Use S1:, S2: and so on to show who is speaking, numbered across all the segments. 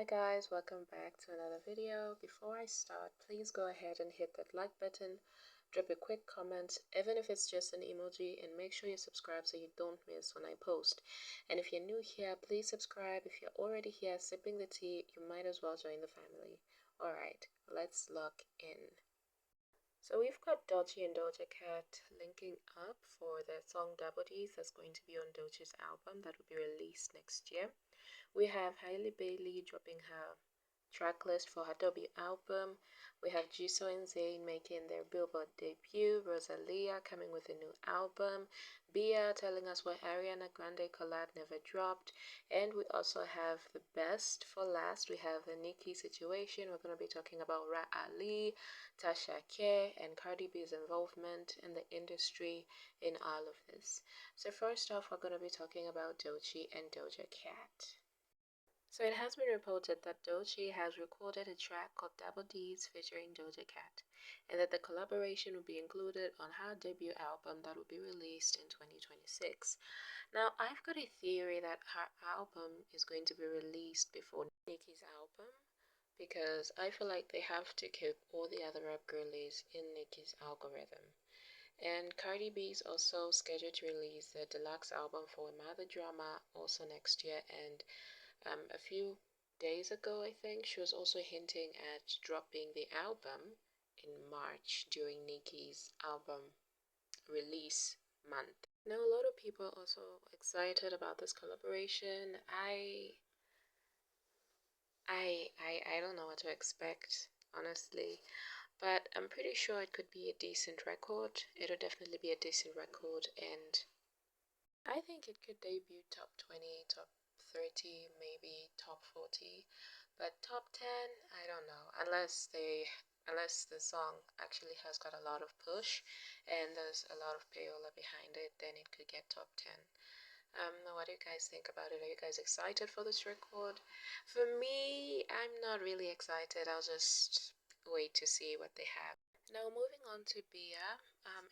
S1: Hi guys, welcome back to another video. Before I start, please go ahead and hit that like button, drop a quick comment, even if it's just an emoji, and make sure you subscribe so you don't miss when I post. And if you're new here, please subscribe. If you're already here sipping the tea, you might as well join the family. Alright, let's lock in. So we've got Doechii and Doja Cat linking up for their song Double D's that's going to be on Doechii's album that will be released next year. We have Hailey Bailey dropping her track list for her debut album. We have Jisoo and Zayn making their Billboard debut. Rosalia coming with a new album. Bia telling us why Ariana Grande collab never dropped. And we also have the best for last. We have the Nicki situation. We're going to be talking about Rah Ali, Tasha K, and Cardi B's involvement in the industry in all of this. So first off, we're going to be talking about Doechii and Doja Cat. So it has been reported that Doechii has recorded a track called Double D's featuring Doja Cat, and that the collaboration will be included on her debut album that will be released in 2026. Now, I've got a theory that her album is going to be released before Nicki's album, because I feel like they have to keep all the other rap girlies in Nicki's algorithm. And Cardi B is also scheduled to release the deluxe album for Mother Drama also next year, and a few days ago, I think, she was also hinting at dropping the album in March during Nicki's album release month. Now, a lot of people are also excited about this collaboration. I don't know what to expect, honestly, but I'm pretty sure it could be a decent record. It'll definitely be a decent record, and I think it could debut top 20, top 30, maybe top 40, but top 10, I don't know, unless the song actually has got a lot of push and there's a lot of payola behind it, then it could get top 10. What do you guys think about it? Are you guys excited for this record? For me, I'm not really excited. I'll just wait to see what they have. Now, moving on to Bia,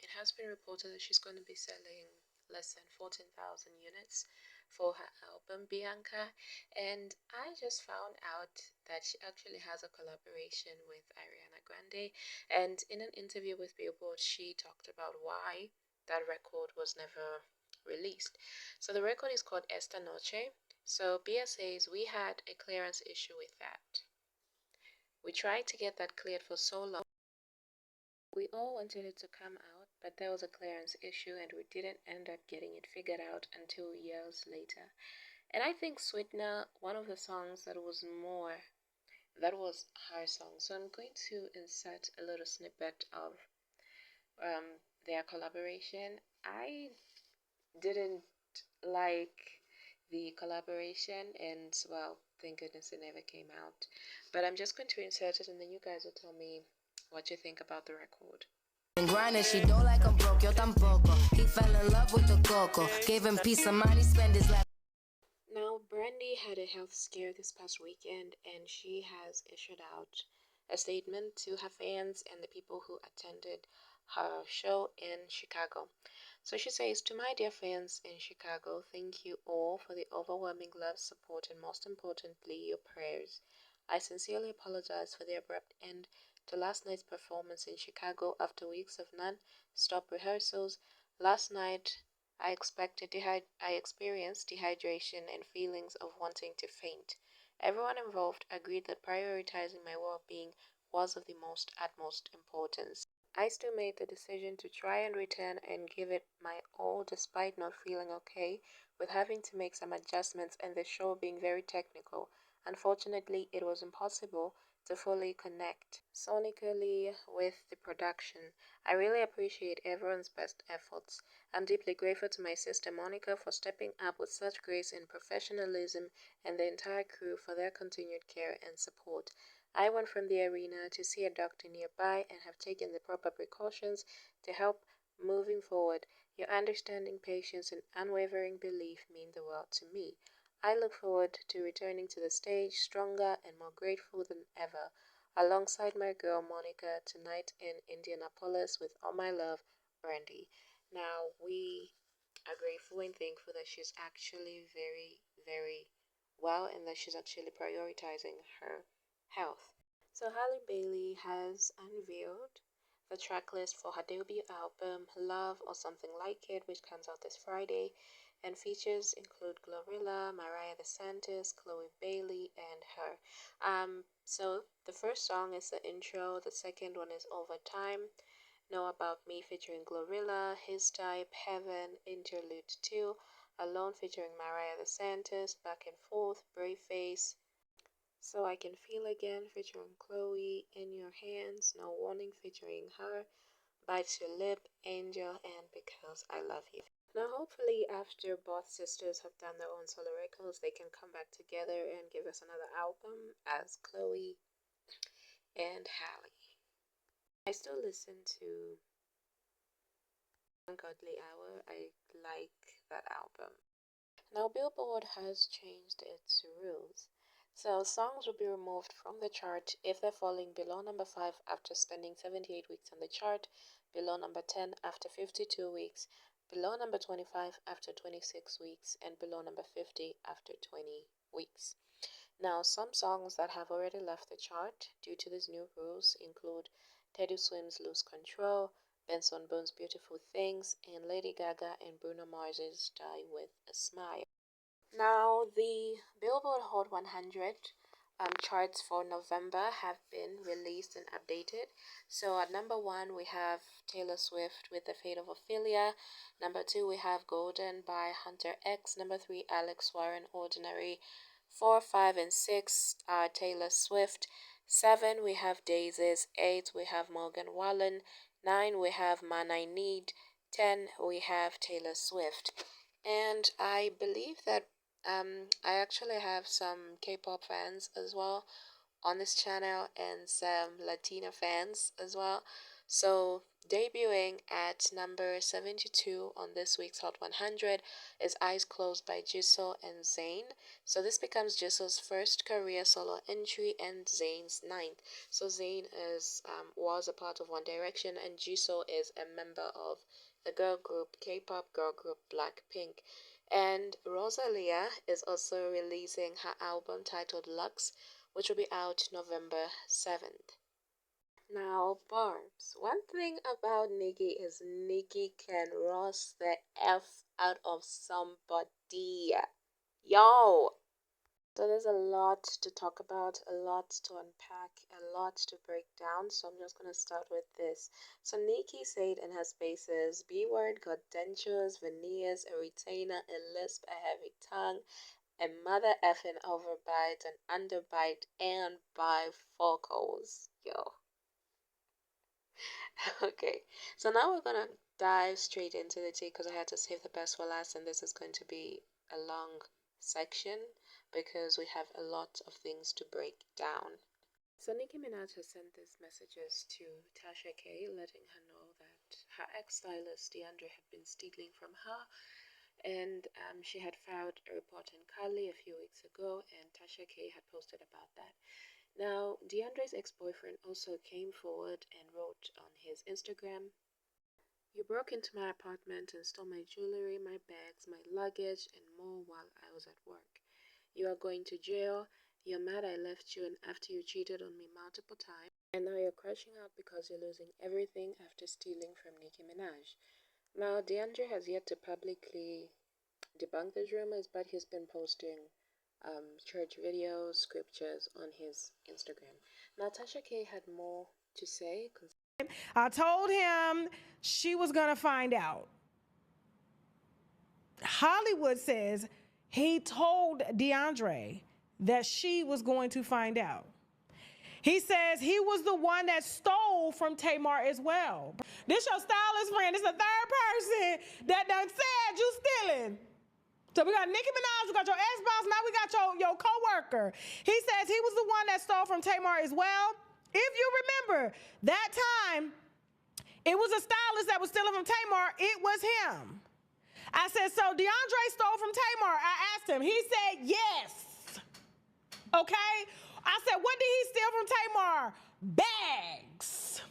S1: it has been reported that she's going to be selling less than 14,000 units for her album Bianca, and I just found out that she actually has a collaboration with Ariana Grande, and in an interview with Billboard she talked about why that record was never released. So the record is called Esta Noche. So Bia says, we had a clearance issue with that. We tried to get that cleared for so long. We all wanted it to come out, but there was a clearance issue and we didn't end up getting it figured out until years later. And I think Sweetener, one of the songs that was her song. So I'm going to insert a little snippet of their collaboration. I didn't like the collaboration, and well, thank goodness it never came out. But I'm just going to insert it and then you guys will tell me what you think about the record.
S2: Grinding, she don't like I'm broke, yo tampoco. He fell in love with the coco, gave him peace of mind, he spent his life.
S1: Now, Brandy had a health scare this past weekend, and she has issued out a statement to her fans and the people who attended her show in Chicago. So she says, to my dear fans in Chicago, thank you all for the overwhelming love, support, and most importantly, your prayers. I sincerely apologize for the abrupt end to last night's performance in Chicago after weeks of non-stop rehearsals. Last night, I experienced dehydration and feelings of wanting to faint. Everyone involved agreed that prioritizing my well-being was of the utmost importance. I still made the decision to try and return and give it my all despite not feeling okay, with having to make some adjustments and the show being very technical. Unfortunately, it was impossible to fully connect sonically with the production. I really appreciate everyone's best efforts. I'm deeply grateful to my sister Monica for stepping up with such grace and professionalism, and the entire crew for their continued care and support. I went from the arena to see a doctor nearby and have taken the proper precautions to help moving forward. Your understanding, patience, and unwavering belief mean the world to me. I look forward to returning to the stage stronger and more grateful than ever, alongside my girl Monica tonight in Indianapolis. With all my love, Brandy. Now, we are grateful and thankful that she's actually very, very well and that she's actually prioritizing her health. So Halle Bailey has unveiled the track list for her debut album Love or Something Like It, which comes out this Friday, and features include Glorilla, Mariah DeSantis, Chloe Bailey, and her. So the first song is the intro, the second one is Over Time, Know About Me featuring Glorilla, His Type, Heaven, Interlude 2, Alone featuring Mariah DeSantis, Back and Forth, Brave Face, So I Can Feel Again featuring Chloe, In Your Hands, No Warning featuring her, Bites Your Lip, Angel, and Because I Love You. Now, hopefully, after both sisters have done their own solo records, they can come back together and give us another album as Chloe and Halle. I still listen to Ungodly Hour. I like that album. Now, Billboard has changed its rules. So, songs will be removed from the chart if they're falling below number 5 after spending 78 weeks on the chart, below number 10 after 52 weeks, below number 25 after 26 weeks, and below number 50 after 20 weeks. Now, some songs that have already left the chart due to these new rules include Teddy Swims' Lose Control, Benson Bones' Beautiful Things, and Lady Gaga and Bruno Mars's Die With a Smile. Now, the Billboard Hot 100 charts for November have been released and updated. So at number 1, we have Taylor Swift with The Fate of Ophelia. Number 2, we have Golden by Hunter X. Number 3, Alex Warren, Ordinary. 4, 5, and 6 are Taylor Swift. 7, we have Daisies. 8, we have Morgan Wallen. 9, we have Man I Need. 10, we have Taylor Swift. And I believe that I actually have some K-pop fans as well on this channel and some Latina fans as well. So debuting at number 72 on this week's Hot 100 is Eyes Closed by Jisoo and Zayn. So this becomes Jisoo's first career solo entry and Zayn's ninth. So Zayn was a part of One Direction and Jisoo is a member of the girl group K-pop girl group Blackpink. And Rosalia is also releasing her album titled Lux, which will be out November 7th. Now, Barbs, one thing about Nicki is Nicki can roast the F out of somebody. Yo! So there's a lot to talk about, a lot to unpack, a lot to break down. So I'm just going to start with this. So Nicki said in her spaces, B-word got dentures, veneers, a retainer, a lisp, a heavy tongue, a mother effing overbite, an underbite, and bifocals. Yo. Okay, so now we're gonna dive straight into the tea because I had to save the best for last, and this is going to be a long section because we have a lot of things to break down. So Nicki Minaj has sent these messages to Tasha K, letting her know that her ex-stylist DeAndre had been stealing from her, and she had filed a report in Cali a few weeks ago, and Tasha K had posted about that. Now, DeAndre's ex-boyfriend also came forward and wrote on his Instagram, "You broke into my apartment and stole my jewelry, my bags, my luggage, and more while I was at work. You are going to jail. You're mad I left you and after you cheated on me multiple times. And now you're crashing out because you're losing everything after stealing from Nicki Minaj." Now, DeAndre has yet to publicly debunk these rumors, but he's been posting church videos, scriptures on his Instagram. Now, Tasha K had more to say.
S3: I told him she was going to find out. Hollywood says he told DeAndre that she was going to find out. He says he was the one that stole from Tamar as well. This your stylist friend. This is the third person that done said you stealing. So we got Nicki Minaj, we got your ex-boss, now we got your co-worker. He says he was the one that stole from Tamar as well. If you remember, that time, it was a stylist that was stealing from Tamar. It was him. I said, so DeAndre stole from Tamar. I asked him. He said, yes. Okay? I said, what did he steal from Tamar? Bags.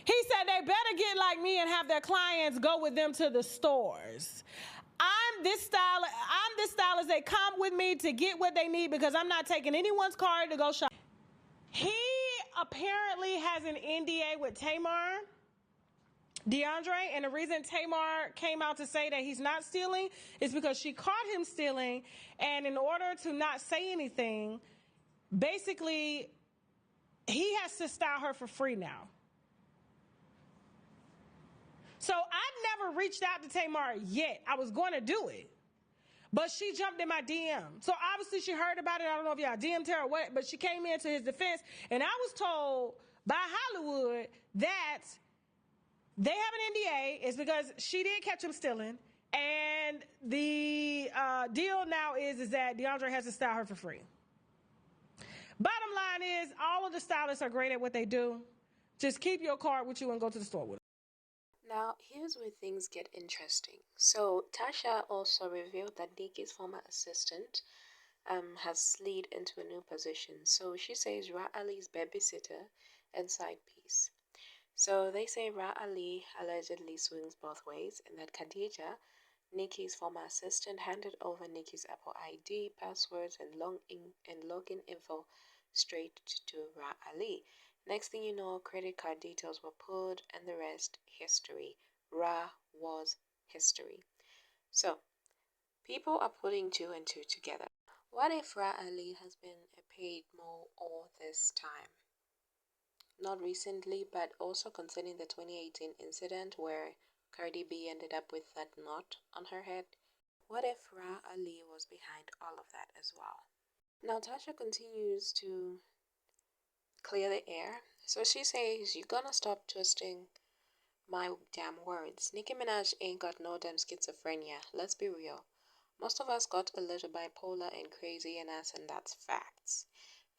S3: He said they better get like me and have their clients go with them to the stores. I'm this stylist. They come with me to get what they need because I'm not taking anyone's car to go shop. He apparently has an NDA with Tamar DeAndre, and the reason Tamar came out to say that he's not stealing is because she caught him stealing, and in order to not say anything, basically, he has to style her for free now. So I've never reached out to Tamar yet. I was going to do it, but she jumped in my DM. So obviously she heard about it. I don't know if y'all DM'd her or what, but she came into his defense, and I was told by Hollywood that they have an NDA. It's because she did catch him stealing, and the deal now is that DeAndre has to style her for free. Bottom line is, all of the stylists are great at what they do. Just keep your card with you and go to the store with it.
S1: Now, here's where things get interesting. So, Tasha also revealed that Nicki's former assistant has slid into a new position. So, she says Rah Ali's babysitter and side piece. So, they say Rah Ali allegedly swings both ways, and that Khadija, Nicki's former assistant, handed over Nicki's Apple ID, passwords, and login info straight to Rah Ali. Next thing you know, credit card details were pulled, and the rest, history. Rah was history. So, people are putting two and two together. What if Rah Ali has been a paid mole all this time? Not recently, but also concerning the 2018 incident where Cardi B ended up with that knot on her head. What if Rah Ali was behind all of that as well? Now, Tasha continues to clear the air. So she says, "You gonna stop twisting my damn words. Nicki Minaj ain't got no damn schizophrenia. Let's be real. Most of us got a little bipolar and crazy in us, and that's facts.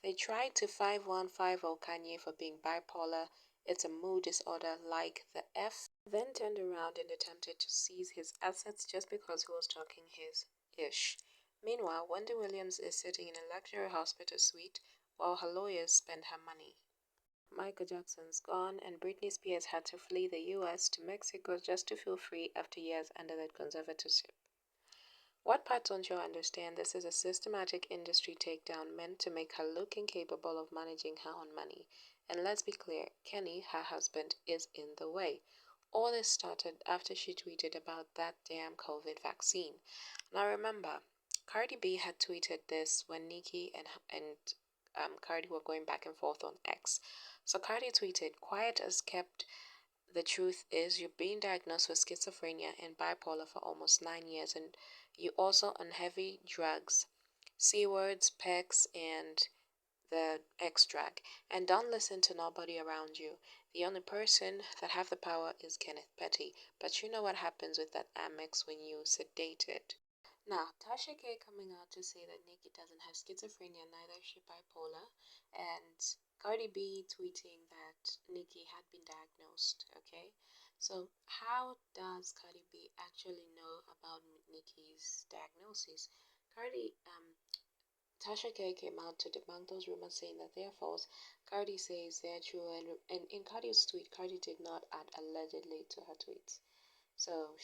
S1: They tried to 5150 Kanye for being bipolar. It's a mood disorder like the F. Then turned around and attempted to seize his assets just because he was talking his ish. Meanwhile, Wendy Williams is sitting in a luxury hospital suite while her lawyers spend her money. Michael Jackson's gone, and Britney Spears had to flee the US to Mexico just to feel free after years under that conservatorship. What part don't you understand? This is a systematic industry takedown meant to make her look incapable of managing her own money. And let's be clear, Kenny, her husband, is in the way. All this started after she tweeted about that damn COVID vaccine. Now remember, Cardi B had tweeted this when Nicki and Cardi were going back and forth on X. So Cardi tweeted, "Quiet as kept. The truth is you've been diagnosed with schizophrenia and bipolar for almost 9 years, and you also on heavy drugs, C words, pecs, and the X drug. And don't listen to nobody around you. The only person that have the power is Kenneth Petty. But you know what happens with that Amex when you sedate it." Now, Tasha K coming out to say that Nicki doesn't have schizophrenia, neither is she bipolar, and Cardi B tweeting that Nicki had been diagnosed, okay? So, how does Cardi B actually know about Nicki's diagnosis? Tasha K came out to debunk those rumors saying that they're false. Cardi says they're true, and in Cardi's tweet, Cardi did not add allegedly to her tweets. So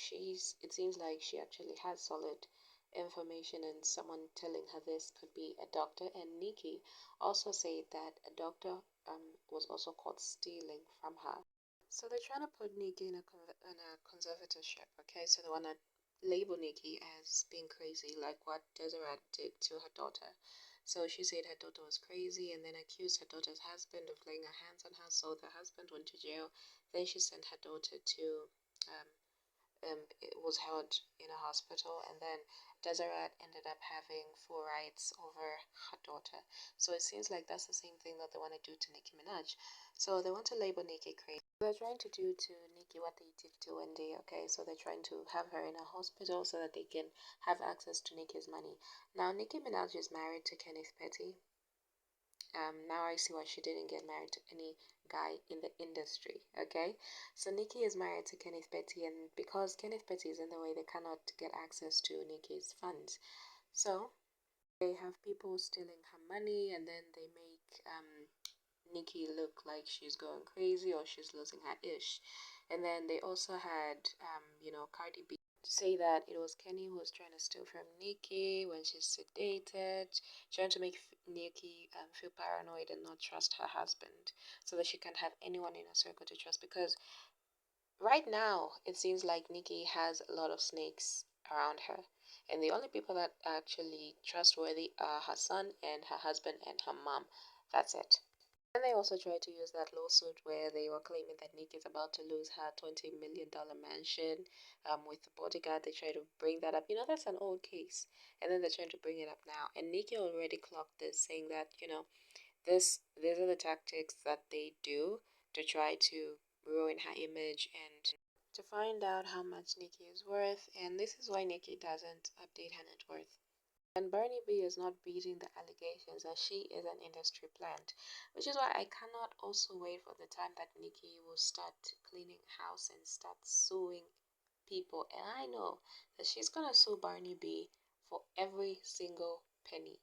S1: it seems like she actually has solid information, and someone telling her this could be a doctor. And Nicki also said that a doctor was also caught stealing from her. So they're trying to put Nicki in a conservatorship, okay? So they want to label Nicki as being crazy, like what Deseret did to her daughter. So she said her daughter was crazy, and then accused her daughter's husband of laying her hands on her. So the husband went to jail. Then she sent her daughter to it was held in a hospital, and then Deseret ended up having full rights over her daughter. So it seems like that's the same thing that they want to do to Nicki Minaj. So they want to label Nicki crazy. They're trying to do to Nicki what they did to Wendy, okay? So they're trying to have her in a hospital so that they can have access to Nicki's money. Now, Nicki Minaj is married to Kenneth Petty. Now I see why she didn't get married to any guy in the industry, okay? So Nicki is married to Kenneth Petty, and because Kenneth Petty is in the way, they cannot get access to Nicki's funds. So they have people stealing her money, and then they make Nicki look like she's going crazy or she's losing her ish. And then they also had, Cardi B to say that it was Kenny who was trying to steal from Nicki when she's sedated, trying to make Nicki feel paranoid and not trust her husband so that she can't have anyone in her circle to trust. Because right now, it seems like Nicki has a lot of snakes around her, and the only people that are actually trustworthy are her son and her husband and her mom. That's it. And they also tried to use that lawsuit where they were claiming that Nicki is about to lose her $20 million mansion with the bodyguard. They tried to bring that up. You know, that's an old case. And then they're trying to bring it up now. And Nicki already clocked this, saying that, these are the tactics that they do to try to ruin her image and to find out how much Nicki is worth. And this is why Nicki doesn't update her net worth. And Bernie B is not beating the allegations that she is an industry plant, which is why I cannot also wait for the time that Nicki will start cleaning house and start suing people. And I know that she's gonna sue Barney B for every single penny.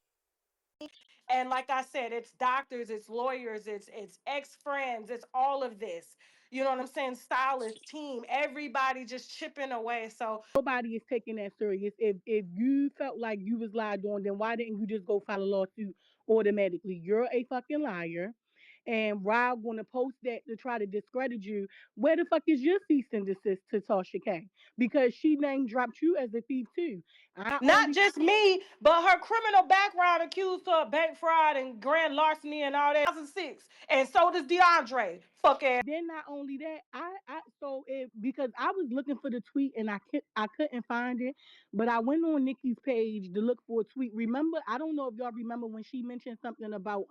S3: And like I said, it's doctors, it's lawyers, it's ex-friends, it's all of this. You know what I'm saying? Stylist team, everybody just chipping away. So nobody is taking that serious. If you felt like you was lied on, then why didn't you just go file a lawsuit automatically? You're a fucking liar. And Rob gonna post that to try to discredit you. Where the fuck is your cease and desist to Tasha K? Because she name dropped you as a thief too. Not just me, but her criminal background accused her of bank fraud and grand larceny and all that. 2006, and so does DeAndre. Fuck ass. Then not only that, I so it because I was looking for the tweet and I couldn't find it, but I went on Nikki's page to look for a tweet. Remember, I don't know if y'all remember when she mentioned something about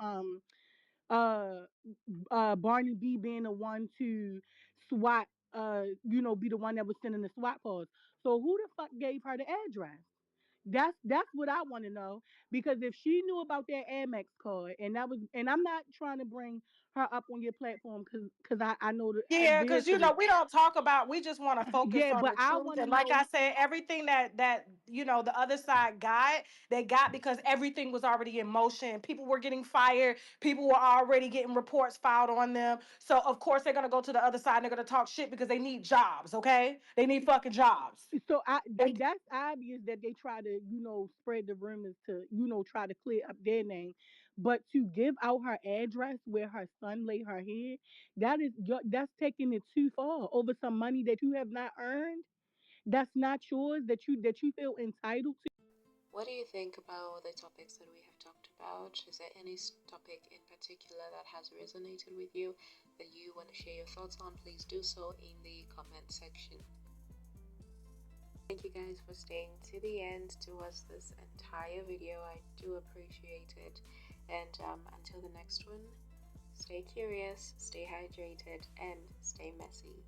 S3: uh Barney B being the one to SWAT be the one that was sending the SWAT calls. So who the fuck gave her the address? That's what I want to know, because if she knew about that Amex card and I'm not trying to bring her up on your platform because I know that
S2: Yeah, because
S3: because
S2: we don't talk about. We just want to focus
S3: yeah,
S2: on
S3: but
S2: the
S3: I
S2: truth.
S3: want to
S2: And like I
S3: know.
S2: said, everything that the other side got, they got because everything was already in motion. People were getting fired. People were already getting reports filed on them. So of course they're gonna go to the other side and they're gonna talk shit because they need jobs. Okay, they need fucking jobs.
S3: So that's obvious that they try to spread the rumors to try to clear up their name, but to give out her address where her son lay her head, that's taking it too far over some money that you have not earned. That's not yours, that you feel entitled to.
S1: What do you think about the topics that we have talked about? Is there any topic in particular that has resonated with you that you want to share your thoughts on? Please do so in the comment section. Thank you guys for staying to the end to watch this entire video. I do appreciate it. And until the next one, stay curious, stay hydrated, and stay messy.